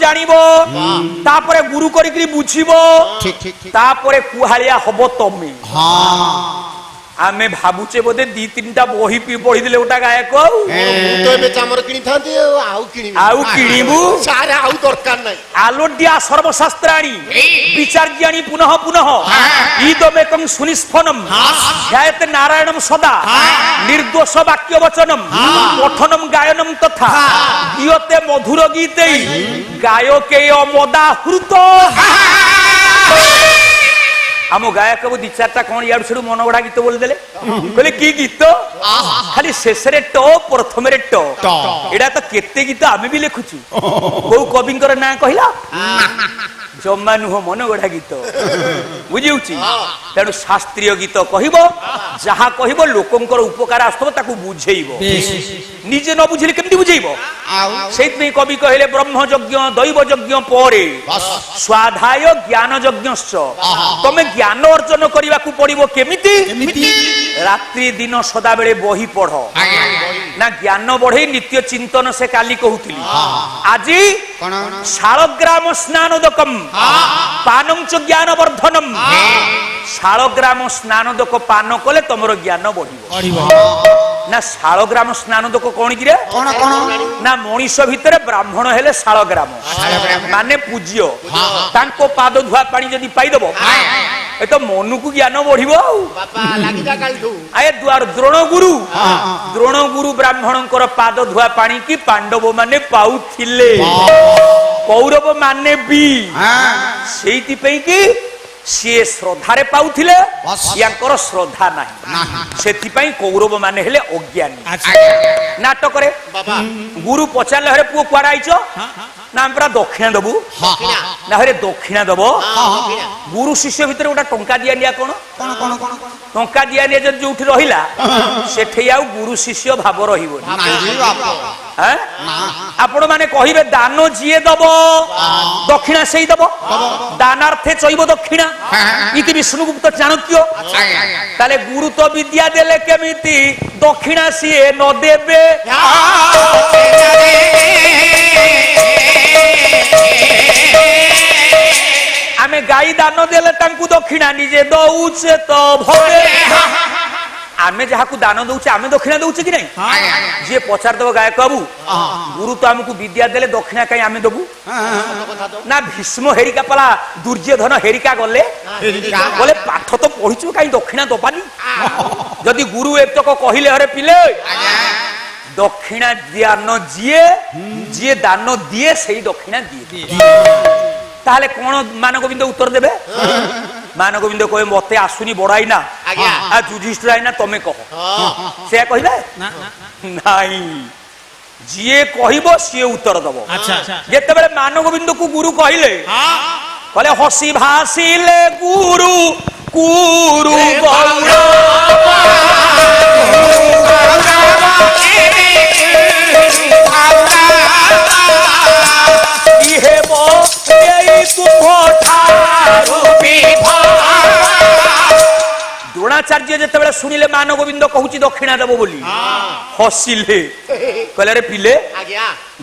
জানিব তাপরে গুরু করিকি বুঝিব তাপরে কুহালিয়া হব তমে আমি ভাবুছে বোধে 2-3টা বহি পড়ি দিলে ওটা গায়ক চামর কিনি থাকি আউ কিনিবু সারে আউ দরকার নাই আলোডিয়া সর্বশাস্ত্রাণি বিচার্যাণি পুনঃ পুনঃ ইদমেকং সুনিষ্ফনম ধ্যায়তে নারায়ণম সদা নির্দোষ বাক্য বচনম পঠনম গায়নম তথা ইয়তে মধুর গীতেই গায়কে অমদাহৃত आम गायक बाबू 2-4टा कौन यार से मन गढ़ा गीत बोल देले कहले की गीत खाली शेष रे ट प्रथम रे ट एडा तो केते गीत आमे भी लिखुछु को कविंकर ना कहिला जम्मा नुह मन गढ़ा गीत बुझिउची तेणु शास्त्रीय गीत कहबो जहा कहबो लोकंकर उपकार आस्तव ताकू बुझेइबो निजे न बुझिले केमती बुझेइबो सेत में कवि कहले ब्रह्म यज्ञ दैव यज्ञ परे स्वाधाय ज्ञान यज्ञश्च तमे ज्ञान अर्जन करने को पड़ो केमिति रात्रि दिन सदा बेले बही पढ़ ना ज्ञान बढ़े नित्य चिंतन से काली कहूली आज शालग्राम स्नानोदकम पानम च ज्ञान वर्धनम शालग्राम स्नानोदक पान कले तुमर ज्ञान बढ़िबो ना शालग्राम स्नानोदक कौन कि ना मनीष भितर ब्राह्मण हेले शालग्राम माने पूज्य तांको पाद धुआ पानी जदि पाइदब ए तो मनु को ज्ञान बढ़िबो आए द्रोण गुरु ब्राह्मणकर पाद धुआ पानी की पांडव माने पाउथिले कौरव माने भी सेति पई की सी श्रद्धारे पाउथिले याकर श्रद्धा नाही सेति पई कौरव माने हेले अज्ञानी नाटक रे गुरु पचारले हरे पुओ कुआडा आइचो ना हम पूरा दक्षिणा दबु ना हरे दक्षिणा दब गुरु शिष्य भितर गोटा टंका दिया निया कोन टंका दिया निया जब जोठी रहिला सेठे आउ गुरु शिष्य भाव रहिबो हैं आपण माने कहिबे दान जिए दब दक्षिणा सेई दब दानार्थे चैब दक्षिणा इति विष्णुगुप्त चाणक्य ताले गुरु तो विद्या देले केमिति दक्षिणा सिए न देबे आमे गाई दान देले तांकु दक्षिणा निजे दउचे तो भवे आमे जहाकु दान दउचे आमे दक्षिणा दउचे कि नहीं जे पचार दब गायक बाबू गुरु तो हमकु विद्या देले दक्षिणा काई आमे दबु ना भीष्म हेरिका पला दुर्योधन हेरिका गले बोले पाठ तो पढिछु काई दक्षिणा दपानी जदि गुरु एतक कहिले हरे पिले दक्षिणा दान जिए दान दिए सही दक्षिणा दिए ताहले कौन मानगोविंद उत्तर देबे मानगोविंद कहे मते आसुनी बड़ाई ना आ युधिष्ठिर आईना तमे कह से कहिबे नाही जिए कहिबो से उत्तर दबो जेते बेले मानगोविंद को गुरु कहिले कहले हसी भासिले गुरु गुरु द्रोणाचार्य जिते बेले सुनिले मानगोविंद कहूची दक्षिणा देव बोली हसिले कहले रे पिले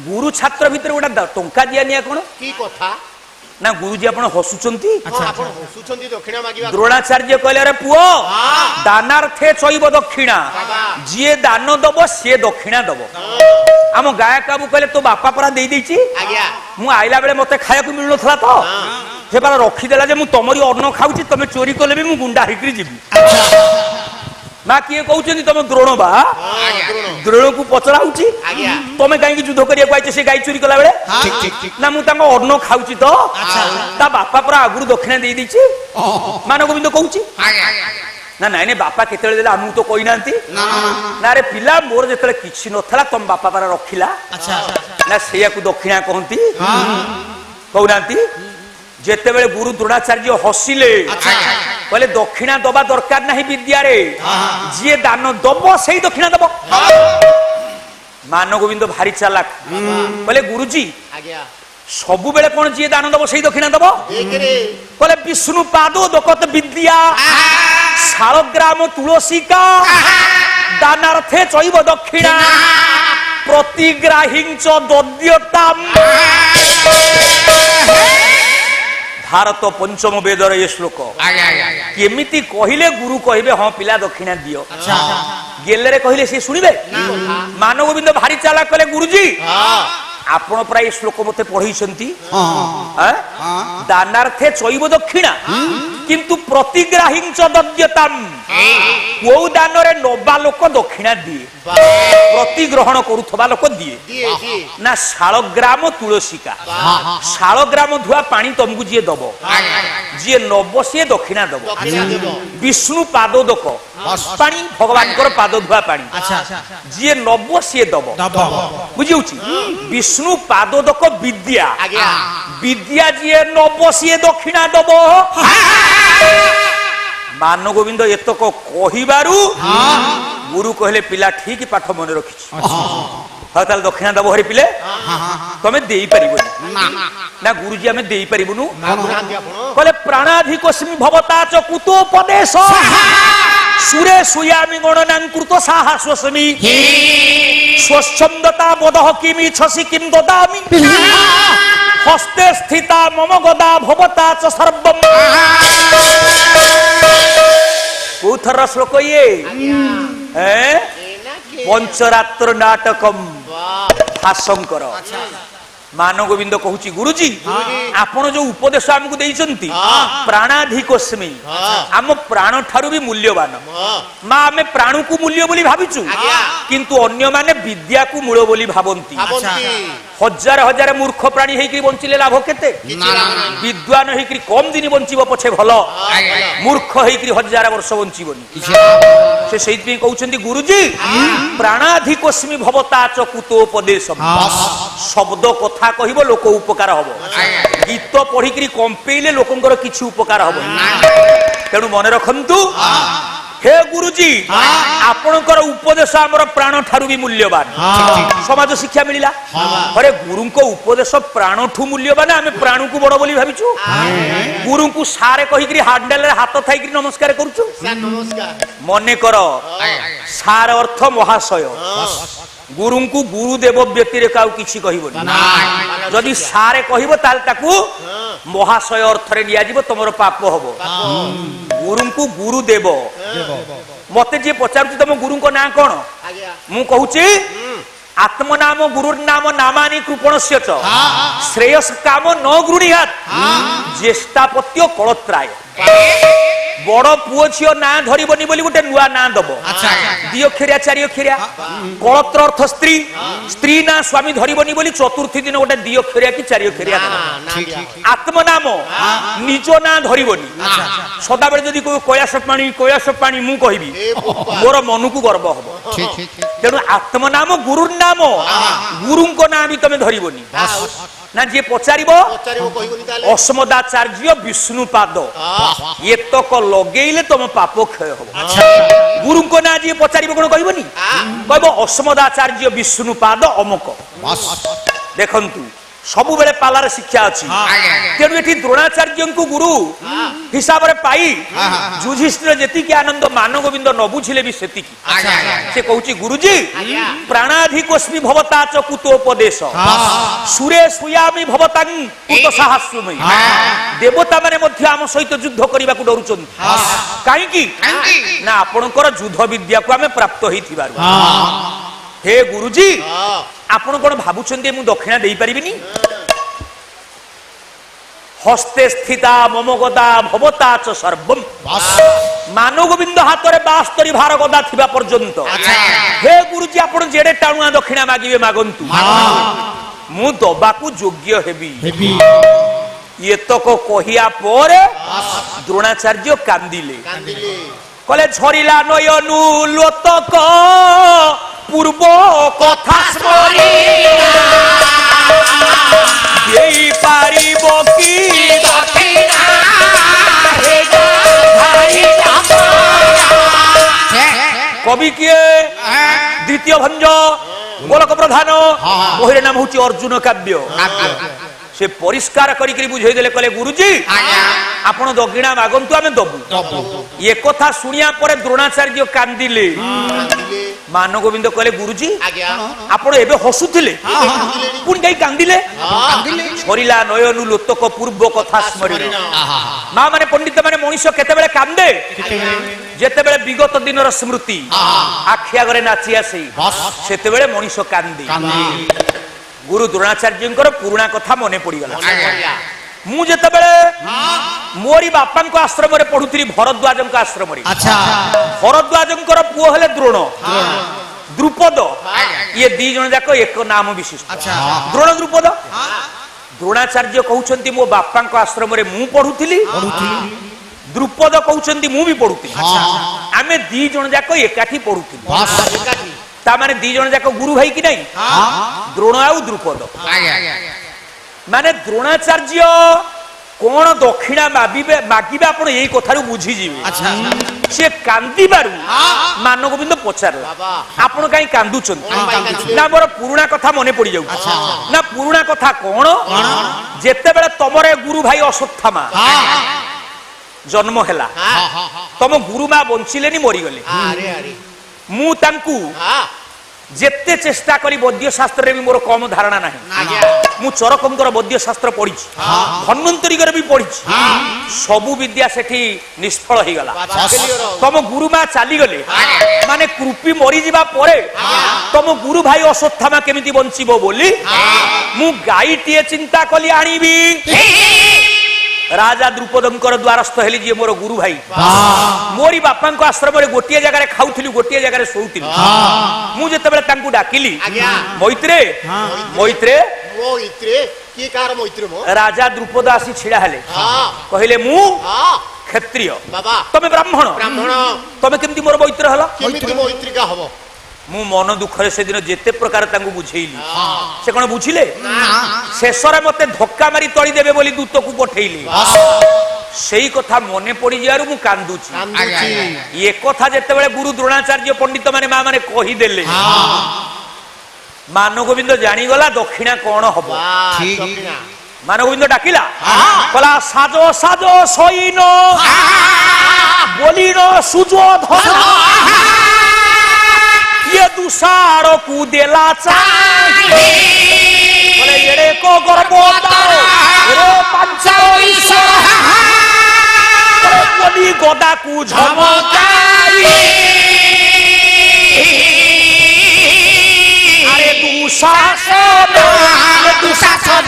गुरु छात्र भितर गोटा टंका दिया निया कोन की कथा ना गुरुजी आपण हसुचंती आपण हसुचंती दक्षिणा मागिबा द्रोणाचार्य कहले रे पुओ दानार्थे चैब दक्षिणा जिए दान दबो से दक्षिणा दबो आम गायक बाबू कहले तो बापा परा दे देछि मु आइला बेले मते खाया को मिलनो थला तो से पाला रखी देला जे मु तमरी अन्न खाउची तमे चोरी करले भी मु गुंडा हिकरी जीबी ना किए कहउचंती तमे द्रोण बा द्रोण को पचराउची तमे काई युद्ध करिया पाइछे से गाई चोरी कला बेले ना मु तांको अन्न खाउची तो ता बापा परा आगुरु दक्षिणा दे देछि मानगोविंद कहउची ना नाई ने बापा केतले देला हमु तो कोइ नांती ना रे पिला मोर जेतले किछि नथला तम बापा पारा रखिला ना सेया को दक्षिणा कहंती कहउ नांती जेते बेले गुरु द्रोणाचार्य हसिले कहले दक्षिणा दबा दरकार नाही विद्या रे जे दान दबो सेही दक्षिणा दबो मानगोविंद भारी चालाक कहले गुरुजी सबु बेले कोन जे दान दबो सेही दक्षिणा दबो कहले विष्णु पादो दकत विद्या शालग्राम तुलसी का दानार्थे चैब दक्षिणा प्रतिग्राहीं च दद्यताम भारत पंचम वेदर ये श्लोक केमिति कहिले गुरु कहिबे हाँ पिला दक्षिणा दियो गेले कहिले से सुनिबे मानव गोविंद भारी चाला कले गुरुजी आपण प्राय श्लोक मते पढ़ी दानार्थे चैव दक्षिणा किंतु प्रतिग्राही दद्यताम को दान रे नबा लोक दक्षिणा दिए प्रतिग्रहण करुथबा लोक दिए ना शालग्राम तुलसीका शालग्राम धुआ पानी तुमको जी दब जी नब सी दक्षिणा दब विष्णु पादोदक पानी भगवान पाद धुआ पानी जी नब सी दब बुझी विष्णु पादोदक विद्या विद्या जी नब सी दक्षिणा दब मान गोविंद एतक कहिबारु गुरु कहले पिला ठीक पाठ मन रखी ताल दक्षिणा दब हरि पिले तमे देई परिबोनी ना गुरुजी आमे देई परिबुनु कहले प्राणाधिकोस्मि भवता च कुतोपदेश सुरे सुयामि गणनांकृत साहस्वस्मि स्वच्छंदता बोधः किमि छसि किम ददामि हस्ते स्थिता मम गदा भवता च सर्वम कोथर श्लोक ये पंचरात्र नाटकम हासंकर मान गोविंद कहूची गुरुजी आपण जो उपदेश आमको देइचंती प्राणाधिकोस्मि आम प्राण ठारू भी मूल्यवान मां आमे प्राण को मूल्य बोली भाबिचु किंतु अन्य माने विद्या को मूल बोली भाबंती हजार हजार मूर्ख प्राणी हेकि बंचिले लाभ केते विद्वान हेकि कम दिन बंचिबो पछे भलो मूर्ख हेकि हजार वर्ष बंचिबोनी से सेहित पे कहउचंती गुरुजी प्राणाधिकोस्मि भवता च कुतोपदेश शब्द कथा कहिबो लोक उपकार हबो गीत पढिकरी कंपेइले लोकंकर किछि उपकार हबो तेनु मन रखंतु हे गुरुजी आपणकर उपदेश हमर प्राण ठारू भी मूल्यवान समाज शिक्षा मिलिला अरे गुरु को उपदेश प्राण ठू मूल्यवान आमे प्राण को बड़ बोली भाबिचु गुरु को सारे कहिकरी हांडल रे हाथ थाइकरी नमस्कार करूचु नमस्कार मने कर सार अर्थ महाशय गुरु को गुरुदेव व्यतिरेक आउ किछि कहिबोनी जदि सारे कहिबो ताल ताकू महाशय अर्थ रे लिया जिवो तमरो पाप हबो गुरु को गुरुदेव मते जे पचारु तम गुरु को ना कोन मु कहूची आत्मनाम गुरुर्नाम नामानि कृपणस्य च श्रेयस काम न गृणीयात ज्येष्ठापत्य कलत्राय बड़ पुओ झियो ना धरिबनी बोली गोटे नुआ ना दब दी अक्षरिया चारि अक्षरिया कलत्र अर्थ स्त्री स्त्री ना स्वामी धरिबनी बोली चतुर्थी दिन गोटे दी अक्षरिया कि चारि अक्षरिया आत्मनाम निज ना धरिबनी सदा बेले जदि कैलाश पानी मु कहिबी मोर मन को गर्व हबो तेनु आत्मनाम गुरुर्नाम गुरु को ना भी तमे धरिबनी ना जे पचारिबो अस्मदाचार्य विष्णु पाद ये तक लगेइले तुम पाप क्षय हो गुरु को ना जे पचारिबो कोन कहबोनी कहबो अस्मदाचार्य विष्णु पाद अमुक देखंतु सब बेले पालार शिक्षा अछि तेनु एठी द्रोणाचार्य को गुरु हिसाब रे पाई युधिष्ठिर जेति के आनंद मान गोविंद न बुझिले भी सेति की से कहूची गुरुजी प्राणाधिकोस्मि भवता च कुतोपदेश सुरे सुयामि भवतां कुत साहस्वमि देवता माने मध्य आम सहित युद्ध करिबा को डरुचन काहे की ना आपनकर युद्ध विद्या को हमें प्राप्त होइथिबारु हे गुरुजी आपण कोन भाबुचंदी मु दक्षिणा देई परिबिनी हस्ते स्थिता मम गदा भवता च सर्वम मानव गोविंद हाथ रे 72 भार गदा थिबा पर्यंत हे गुरुजी आपण जेडे टाणुआ दक्षिणा मागिबे मागंतु मु दबा को योग्य हेबी ये तक कहिया पर द्रोणाचार्य कांदिले कले झरिला नयनु लोतक पूर्व कथा स्मरी देई पारिबो की दक्षिणा हे भाई कवि के द्वितीय भंज गोलक प्रधान मोहिर नाम होची अर्जुन काव्य से परिष्कार करी बुझे देले कले गुरुजी आपण दक्षिणा मागंतु आमे दबु ये कथा सुनिया परे द्रोणाचार्य कांदिले କହିଲେ ମାନ ଗୋବିନ୍ଦ କହିଲେ ଗୁରୁଜୀ ଆଜ୍ଞା ଆପଣ ଏବେ ହସୁଥିଲେ ପୁଣି କାହିଁ କାନ୍ଦିଲେ? ସରିଲା ନୟନୁ ଲୋତକ ପୂର୍ବ କଥା ସ୍ମରଣ। ମା ମାନେ ପଣ୍ଡିତ ମାନେ ମଣିଷ କେତେବେଳେ କାନ୍ଦେ? ଯେତେବେଳେ ବିଗତ ଦିନର ସ୍ମୃତି ଆଖି ଆଗରେ ନାଚି ଆସେ ସେତେବେଳେ ମଣିଷ କାନ୍ଦେ। ଗୁରୁ ଦ୍ରୋଣାଚାର୍ଯ୍ୟଙ୍କର ପୁରୁଣା କଥା ମନେ ପଡିଗଲା। ମୁଁ ଯେତେବେଳେ ମୋରି ବାପାଙ୍କ ଆଶ୍ରମରେ ପଢୁଥିଲି ଭରଦ୍ୱାଜଙ୍କ ଆଶ୍ରମରେ। ଭରଦ୍ୱାଜଙ୍କର ପୁଅ ହେଲେ ଦ୍ରୋଣ, ଦ୍ରୁପଦ। ଇଏ ଦି ଜଣ ଯାକ ଏକ ନାମ ବିଶିଷ୍ଟ, ଦ୍ରୋଣ ଦ୍ରୁପଦ। ଦ୍ରୋଣାଚାର୍ଯ୍ୟ କହୁଛନ୍ତି ମୋ ବାପାଙ୍କ ଆଶ୍ରମରେ ମୁଁ ପଢୁଥିଲି, ଦ୍ରୁପଦ କହୁଛନ୍ତି ମୁଁ ବି ପଢୁଥିଲି। ଆମେ ଦି ଜଣ ଯାକ ଏକାଠି ପଢୁଥିଲୁ। ତାମାନେ ଦି ଜଣ ଯାକ ଗୁରୁ ଭାଇ କି ନାହିଁ, ଦ୍ରୋଣ ଆଉ ଦ୍ରୁପଦ। ମାନେ ଦ୍ରୋଣାଚାର୍ଯ୍ୟ କଣ ଦକ୍ଷିଣା ମାଗିବେ ଆପଣ ଏଇ କଥାରୁ ବୁଝିଯିବେ। ସେ କାନ୍ଦିବାରୁ ମାନ ଗୋବିନ୍ଦ ପଚାରିଲା ଆପଣ କାହିଁ କାନ୍ଦୁଛନ୍ତି? ନା ମୋର ପୁରୁଣା କଥା ମନେ ପଡିଯାଉଛି। ନା ପୁରୁଣା କଥା କଣ? ଯେତେବେଳେ ତମର ଗୁରୁ ଭାଇ ଅଶ୍ୱତ୍ଥାମା ଜନ୍ମ ହେଲା, ତମ ଗୁରୁମା ବଞ୍ଚିଲେନି, ମରିଗଲେ। ମୁଁ ତାଙ୍କୁ ଯେତେ ଚେଷ୍ଟା କରି ବୈଦ୍ୟ ଶାସ୍ତ୍ରରେ ବି ମୋର କମ ଧାରଣା ନାହିଁ। ମୁଁ ଚରକଙ୍କର ବୈଦ୍ୟ ଶାସ୍ତ୍ର ପଢିଛି, ଧନ୍ୱନ୍ତରୀଙ୍କର ବି ପଢିଛି, ସବୁ ବିଦ୍ୟା ସେଠି ନିଷ୍ଫଳ ହେଇଗଲା। ତମ ଗୁରୁମା ଚାଲିଗଲେ, ମାନେ କୃପି ମରିଯିବା ପରେ ତମ ଗୁରୁ ଭାଇ ଅଶ୍ୱତ୍ଥାମା କେମିତି ବଞ୍ଚିବ ବୋଲି ମୁଁ ଗାଈଟିଏ ଚିନ୍ତା କଲି ଆଣିବି। ରାଜା ଦ୍ରୁପଦଙ୍କର ଦ୍ୱାରସ୍ଥ ହେଲି, ଯିଏ ମୋର ଗୁରୁ ଭାଇ। ମୋରି ବାପାଙ୍କ ଆଶ୍ରମରେ ଗୋଟିଏ ଜାଗାରେ ଖାଉଥିଲି, ଗୋଟିଏ ଜାଗାରେ ଶୋଉଥିଲି। ମୁଁ ଯେତେବେଳେ ତାଙ୍କୁ ଡାକିଲି ମୈତ୍ରେ ମୈତ୍ରେ, ରାଜା ଦ୍ରୁପଦ ଆସି ଛିଡା ହେଲେ, କହିଲେ ମୁଁ କ୍ଷତ୍ରିୟ, ତମେ ବ୍ରାହ୍ମଣ, ତମେ କେମିତି ମୋର ମୈତ୍ର ହେଲ? ମୁଁ ମନ ଦୁଃଖରେ ସେଦିନ ଯେତେ ପ୍ରକାର ତାଙ୍କୁ ବୁଝେଇଲି, ସେ କଣ ବୁଝିଲେ? ଶେଷରେ ମତେ ଧକ୍କା ମାରି ତଳି ଦେବେ ବୋଲି ଦୂତକୁ ପଠେଇଲି। ସେଇ କଥା ମନେ ପଡିଯିବାରୁ ମୁଁ କାନ୍ଦୁଛି। ଏ କଥା ଯେତେବେଳେ ଗୁରୁ ଦ୍ରୋଣାଚାର୍ଯ୍ୟ ପଣ୍ଡିତ ମାନେ ମା ମାନେ କହିଦେଲେ, ମାନ ଗୋବିନ୍ଦ ଜାଣିଗଲା ଦକ୍ଷିଣା କଣ ହବ। ମାନ ଗୋବିନ୍ଦ ଡାକିଲା, କହିଲା ସାଜ ସାଜ ସଇନ ବୋଲିନ ସୁଯୋଧନ, ये दुसारो को देला चाहे बोले येरे को गर्भोताओ रे पंचाईसा बोली गोदा को झमकाई अरे दुशासन दुशासन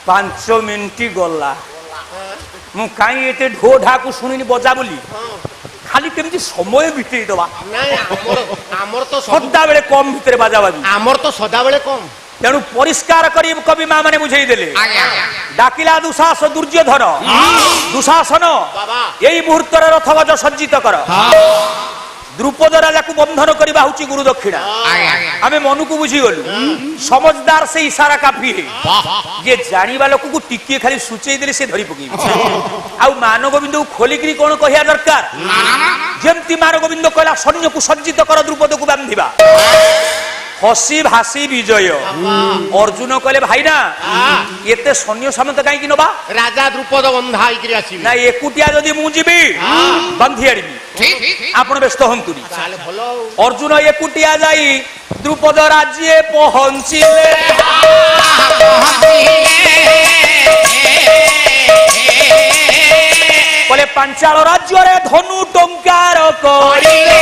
पांच मिनिट गला मु कहीं एते ढो ढाकू शुणी बजा बोली खाली केमती समय बितेई दवा सदा बेले कम भितर बाजा बाजी आमर तो सदा बेले कम तेणु परिष्कार करी कवि माँ मैंने बुझे देले डाकिला दुशासन दुर्योधन दुशासन यही मुहूर्त रथ गज सज्जित कर द्रुपद राजा को बंधन करवा हूँ गुरु दक्षिणा आमे मन को बुझी गलु समझदार से इशारा काफी है जे जानिबा लोक को टिके खाली सुचेई देले से धरी पकई आउ मान गोविंद को खोलिकरी कोन कहिया दरकार जेमती मान गोविंद कहला सैन्य को सज्जित कर द्रुपद को बांधिबा হসি ভাসি বিজয়। অর্জুন কলে ভাই না এতে সৈন্য সামন্ত কাইকি নবা রাজা দ্রুপদ বন্ধা হইকি আসিবি না একুটিয়া যদি মু ଯିବି বান্ধি আনিবি ଆପଣ ବ୍ୟସ୍ତ ହୁଅନ୍ତୁନି। তাহলে ভালো অর্জুন একুটিয়া যাই দ্রুপদ রাজ্যে পৌঁছিলে বলে পাঞ্চাল রাজ্যরে ধনু টঙ্কার করিলে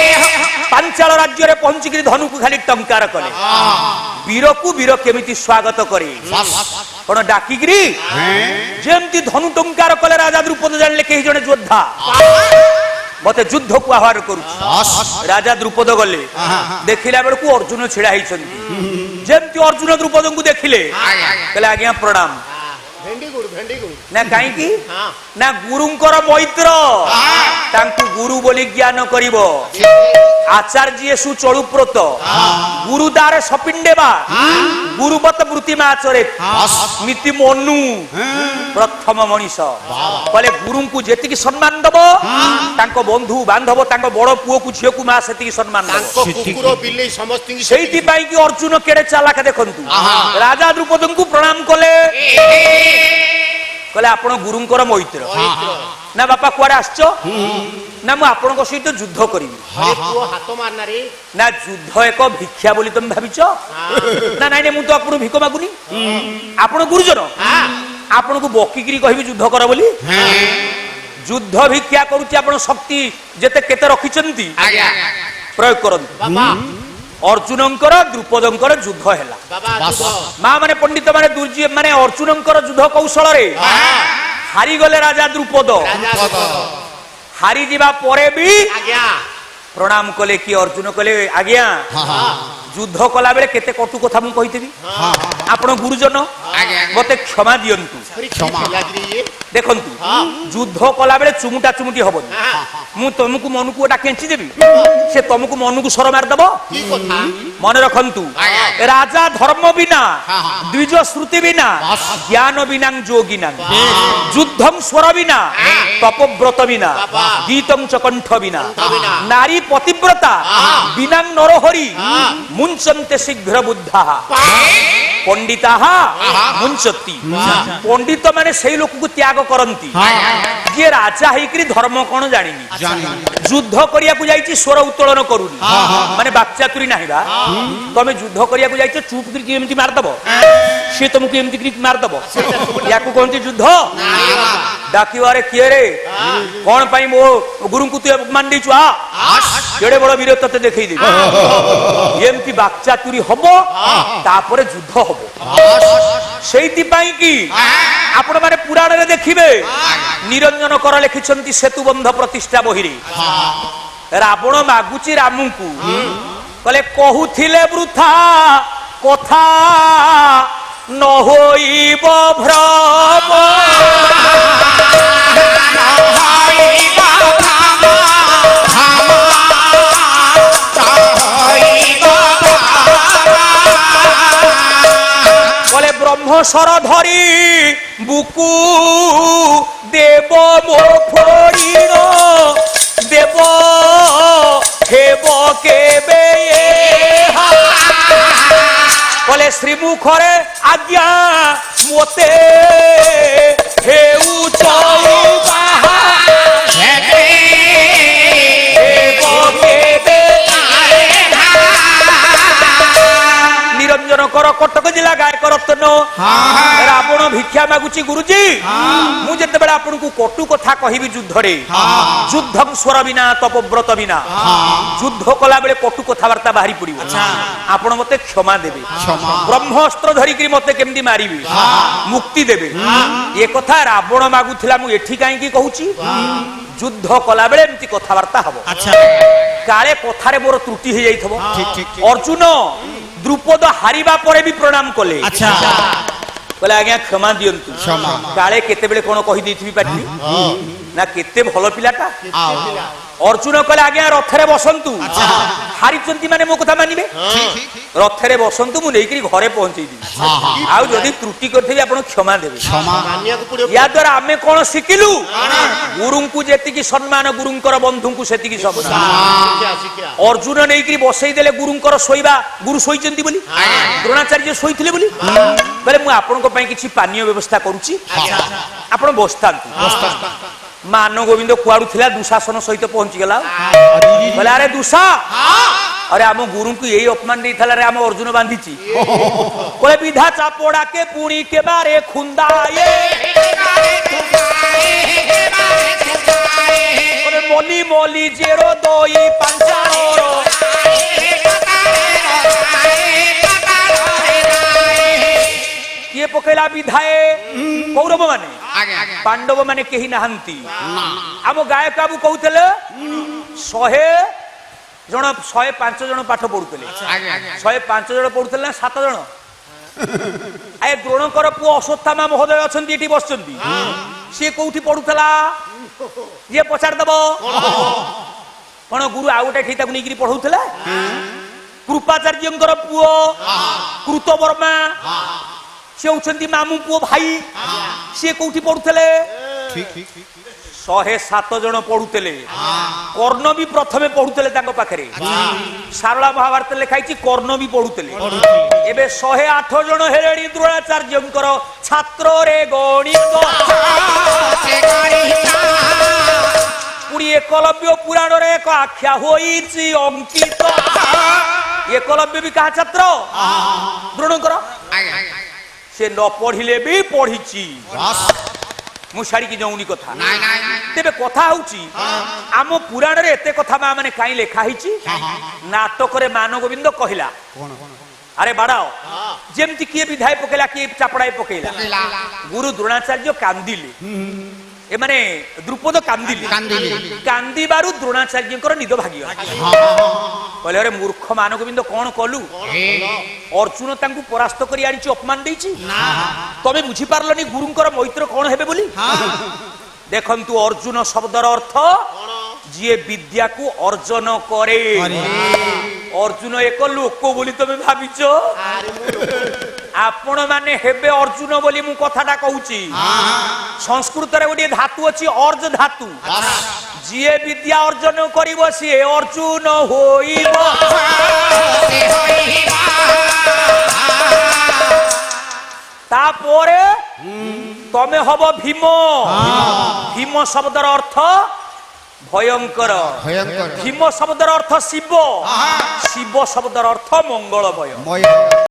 পাঞ্চাল রাজ্যরে পৌঁছিকি ধনুকু খালি টঙ্কার কলে বীরকু বীর কেমিতি স্বাগত করে কোন ডাকিকি যেমতি ধনু টঙ্কার কলে রাজা দ্রুপদ জানিলে কেহি জনে যোদ্ধা মতে যুদ্ধକୁ আহ্বান କରୁଛି। ରାଜା ଦ୍ରୁପଦ ଗଲେ ଦେଖିଲା ବେଳକୁ ଅର୍ଜୁନ ଛିଡା ହେଇଛନ୍ତି। ଯେମିତି ଅର୍ଜୁନ ଦ୍ରୁପଦଙ୍କୁ ଦେଖିଲେ କହିଲେ ଆଜ୍ଞା ପ୍ରଣାମ। ଭେଣ୍ଡି ଗୁଡ ନା କାହିଁକି ନା ଗୁରୁଙ୍କର ମୈତ୍ର ତାଙ୍କୁ ଗୁରୁ ବୋଲି ଜ୍ଞାନ କରିବ। ଆଚାର୍ଯ୍ୟ ସୁ ଚଳୁପ୍ରତ ଗୁରୁ ଦାରେ ସପିଣ୍ଡେବା ଗୁରୁବତ ବୃତ୍ତି ମାଚରେ ମିତି ମନୁ ପ୍ରଥମ ମଣିଷ କହିଲେ ଗୁରୁଙ୍କୁ ଯେତିକି ସମ୍ମାନ ଦବ ତାଙ୍କ ବନ୍ଧୁ ବାନ୍ଧବ ତାଙ୍କ ବଡ ପୁଅକୁ ଝିଅକୁ ମା ସେତିକି ସମ୍ମାନ ଦବ। କୁକୁର ବିଲେଇ ସମସ୍ତଙ୍କୁ ସେଇଥିପାଇଁ କି ଅର୍ଜୁନ କେଡେ ଚାଲାକ ଦେଖନ୍ତୁ। ରାଜା ଦ୍ରୁପଦଙ୍କୁ ପ୍ରଣାମ କଲେ କହିଲେ ଆପଣ ଗୁରୁଙ୍କର ମୈତ୍ର ନା ବାପା କୁଆଡେ ଆସିଛ ନା ମୁଁ ଆପଣଙ୍କ ସହିତ ଯୁଦ୍ଧ କରିବି। ହାତ ମାରନାରେ ନା ଯୁଦ୍ଧ ଏକ ଭିକ୍ଷା ବୋଲି ତମେ ଭାବିଛ ନା ନାଇଁ ନାଇଁ ମୁଁ ତ ଆପଣଙ୍କୁ ଭିକ ମାଗୁନି ଆପଣ ଗୁରୁଜନ ଆପଣଙ୍କୁ ବକିକିରି କହିବି ଯୁଦ୍ଧ କର ବୋଲି। ଯୁଦ୍ଧ ଭିକ୍ଷା କରୁଛି ଆପଣ ଶକ୍ତି ଯେତେ କେତେ ରଖିଛନ୍ତି ପ୍ରୟୋଗ କରନ୍ତୁ। ଅର୍ଜୁନଙ୍କର ଦ୍ରୁପଦଙ୍କର ଯୁଦ୍ଧ ହେଲା। ମା ମାନେ ପଣ୍ଡିତ ମାନେ ମାନେ ଅର୍ଜୁନଙ୍କର ଯୁଦ୍ଧ କୌଶଳରେ ହାରିଗଲେ ରାଜା ଦ୍ରୁପଦ। ହାରିଯିବା ପରେ ବି ପ୍ରଣାମ କଲେ କି ଅର୍ଜୁନ କଲେ ଆଜ୍ଞା ଯୁଦ୍ଧ କଲା ବେଳେ କେତେ କଟୁ କଥା ମୁଁ କହିଥିବି ଆପଣ ଗୁରୁଜନ ମତେ କ୍ଷମା ଦିଅନ୍ତୁ। ଦେଖନ୍ତୁ ଯୁଦ୍ଧ କଲା ବେଳେ ଚୁମୁଟା ଚୁମୁଟି ହବନି। ମୁଁ ତମକୁ ମନକୁ ଗୋଟା କେଞ୍ଚି ଦେବି ସେ ତମକୁ ମନକୁ ସର ମାରିଦବ। ମନେ ରଖନ୍ତୁ ରାଜା ଧର୍ମ ବିନା ଦ୍ୱିଜ ଶ୍ରୁତି ବିନା ଜ୍ଞାନ ବିନା ଯୋଗିନା ଯୁଦ୍ଧଂ ସ୍ୱର ବିନା ତପବ୍ରତ ବିନା ଗୀତଂ চ কণ্ঠ বিনা নারী পতিব্রতা বিনা নরহরি মুঞ্চন্তে শীঘ্র বুদ্ধা পণ্ডিতাহ মুঞ্চতি। পণ্ডিত মানে সেই লোকକୁ ত্যাগ କରନ୍ତି ଯିଏ ରାଜା ହେଇକିରି ଧର୍ମ କଣ ଜାଣିନି ଯୁଦ୍ଧ କରିବାକୁ ଯାଇଛି ସ୍ୱର ଉତ୍ତୋଳନ କରୁନି ମାନେ ବାକ୍ଚାତୁରୀ ନାହିଁ ବା। ତମେ ଯୁଦ୍ଧ କରିବାକୁ ଯାଇଛ ଚୁପ କରିକି ଏମିତି ମାରିଦବ ସେ ତମକୁ ଏମିତି କରି ମାରିଦବ ୟାକୁ କହନ୍ତି ଯୁଦ୍ଧ। ଡାକିବାରେ କିଏ ରେ କଣ ପାଇଁ ମୋ ଗୁରୁଙ୍କୁ ତୁ ଅପମାନ ଦେଇଛୁ ଆ କେଡେ ବଡ ବୀର ତତେ ଦେଖେଇଦେବି ଏମିତି ବାକ୍ଚାତୁରୀ ହବ ତାପରେ ଯୁଦ୍ଧ ହବ। ସେଇଥିପାଇଁ କି ଆପଣ ମାନେ ପୁରାଣରେ ଦେଖିବେ ନିରଞ୍ଜନ କର ଲେଖିଛନ୍ତି ସେତୁବନ୍ଧ ପ୍ରତିଷ୍ଠା ବହିରେ ରାବଣ ମାଗୁଛି ରାମଙ୍କୁ କହିଲେ କହୁଥିଲେ ବୃଥା କଥା ନ ହୋଇବ ଭ୍ରମ বলে ব্রহ্মস্বর ধরি বুকু দেব মো ফড়ির দেব হেব কেবে বলে শ্রীমুখরে আজ্ঞা মতে হেউ চলু নিরঞ্জন কর কটক জেলা গায়ক রত্ন রাবণ ভিক্ষা মাগুছি গুরুজি মু যেতবে আপনার কটু কথা কহিবি যুদ্ধরে যুদ্ধং স্বর বিনা তপব্রত বিনা যুদ্ধ কলা বেলে কটু কথাবার্তা বাহারি পড়িব আপন মতে ক্ষমা দেবে ব্রহ্মাস্ত্র ধরিকি মতে কেমতি মারিবে মুক্তি দেবে এ কথা রাবণ মাগুলা মু এঠি কাইকি কহুছি যুদ্ধ কলা বেলে এমতি কথাবার্তা হব কালে কথারে মোর ত্রুটি হয়ে যাইথব। অর্জুন দ্রুপদ হারিবা পরে भी প্রণাম কলে বলে আজ্ঞা ক্ষমা দিয়ন্তু কালে কেতেবেলে কোন কহি দেইথিবি পাটি না কেতে ভালো পিলাটা অর্জুন কলে আজ্ঞা রথরে বসন্তু হারিଛନ୍ତି মানে মো কথা মানিবে রথরে বসন্তু মু নেইকি ঘরে পৌঁছাই দিবি আউ যদি ত্রুটি করথিবি আপন ক্ষমা দেবে ମାନିବାକୁ ପଡିବ ইয়া দ্বারা আমি কোন শিখিলু গুরুଙ୍କୁ যেতিকি সম্মান গুরুঙ্কর বন্ধুଙ୍କୁ সেতিকি সম্মান ଶିକ୍ଷା ଶିକ୍ଷା অর্জুন নেইকি বসাই দেলে গুরুঙ্কর শোইবা গুরু শোইଛନ୍ତି বলি দ্রোণাচার্য শোইଥିଲେ বলি বলে মু আপনাଙ୍କ ପାଇଁ କିଛି পানীয় ବ୍ୟବସ୍ଥା କରୁছি ଆପଣ বসতান্তু মান গোবিন্দ কুয়াড়ু ଥିଲା দুঃশাসন সহিত পৌঁছি গলা বলে আরে দুঃশা আরে আম গুরুଙ୍କୁ এই অপমান ଦେଇଥିଲା রে আম অর্জুন বাঁধিছি বলে বিধা চাপড়াকে পুଣି কেবারে খুন্দায়ে বলে মলি মলি জেরো দই পাঞ্চার কিଏ ପକେଇଲା ବିଧାଏ କୌରବ ମାନେ ପାଣ୍ଡବ ମାନେ କେହି ନାହାନ୍ତି ଆମ ଗାୟକ ବାବୁ କହୁଥିଲେ 100 ଜଣ 105 ଜଣ ପାଠ ପଢୁଥିଲେ 105 ଜଣ ପଢୁଥିଲେ ନା 7 ଜଣ ଆଏ ଦ୍ରୋଣଙ୍କର ପୁଅ ଅଶ୍ୱତ୍ଥାମା ମହୋଦୟ ଅଛନ୍ତି ଏଠି ବସିଛନ୍ତି ସିଏ କୋଉଠି ପଢୁଥିଲା ଯିଏ ପଚାର ଦବ କଣ ଗୁରୁ ଆଉ ଗୋଟେ ଏଠି ତାକୁ ନେଇକିରି ପଢଉଥିଲା କୃପାଚାର୍ଯ୍ୟଙ୍କର ପୁଅ କୃତବର୍ମା ସେ ହଉଛନ୍ତି ମାମୁ ପୁଅ ଭାଇ ସିଏ କୋଉଠି ପଢୁଥିଲେ 107 ଜଣ ପଢୁଥିଲେ କର୍ଣ୍ଣ ବି ପ୍ରଥମେ ପଢୁଥିଲେ ତାଙ୍କ ପାଖରେ ସାରଳା ମହାଭାରତ ଲେଖାଇଛି କର୍ଣ୍ଣ ବି ପଢୁଥିଲେ ଏବେ 108 ଜଣ ହେଲେଣି ଦ୍ରୋଣାଚାର୍ଯ୍ୟଙ୍କର ଛାତ୍ରରେ ଗଣିତ ପୁଣି ଏକଲବ୍ୟ ପୁରାଣରେ ଏକ ଆଖ୍ୟା ହୋଇଛି ଅଙ୍କିତ ଏକଲବ୍ୟ ବି କାହା ଛାତ୍ର ଦ୍ରୋଣଙ୍କର ସେ ନ ପଢିଲେ ବି ପଢିଛି ମୁଁ ଛାଡ଼ିକି ଯାଉନି କଥା ତେବେ କଥା ହଉଛି ଆମ ପୁରାଣରେ ଏତେ କଥା ମା ମାନେ କାହିଁ ଲେଖା ହେଇଛି ନାଟକରେ ମାନ ଗୋବିନ୍ଦ କହିଲା ଆରେ ବାଡାଅ ଯେମିତି କିଏ ବିଧାୟ ପକେଇଲା କିଏ ଚାପଡାଏ ପକେଇଲା ଗୁରୁ ଦ୍ରୋଣାଚାର୍ଯ୍ୟ କାନ୍ଦିଲେ ଏମାନେ ଦ୍ରୁପଦ କାନ୍ଦିବାରୁ ଦ୍ରୋଣାଚାର୍ଯ୍ୟଙ୍କର ନିଦ ଭାଗିଗଲା କହିଲେ ଆରେ ମୂର୍ଖ ମାନ ଗୋବିନ୍ଦ କଣ କଲୁ ଅର୍ଜୁନ ତାଙ୍କୁ ପରାସ୍ତ କରି ଆଣିଛି ଅପମାନ ଦେଇଛି ତମେ ବୁଝିପାରିଲନି ଗୁରୁଙ୍କର ମୈତ୍ର କଣ ହେବେ ବୋଲି ଦେଖନ୍ତୁ ଅର୍ଜୁନ ଶବ୍ଦର ଅର୍ଥ ଯିଏ ବିଦ୍ୟାକୁ ଅର୍ଜନ କରେ ଅର୍ଜୁନ ଏକ ଲୋକ ବୋଲି ତମେ ଭାବିଛ ଆପଣ ମାନେ ହେବେ ଅର୍ଜୁନ ବୋଲି ମୁଁ କଥାଟା କହୁଛି ସଂସ୍କୃତରେ ଗୋଟିଏ ଧାତୁ ଅଛି ଅର୍ଜ ଧାତୁ ଯିଏ ବିଦ୍ୟା ଅର୍ଜନ କରିବ ସିଏ ଅର୍ଜୁନ ହୋଇବ ତାପରେ ତମେ ହବ ଭୀମ ଭୀମ ଶବ୍ଦର ଅର୍ଥ ভয়ঙ্কর ভীম শব্দর অর্থ শিব শিব শব্দর অর্থ মঙ্গলময়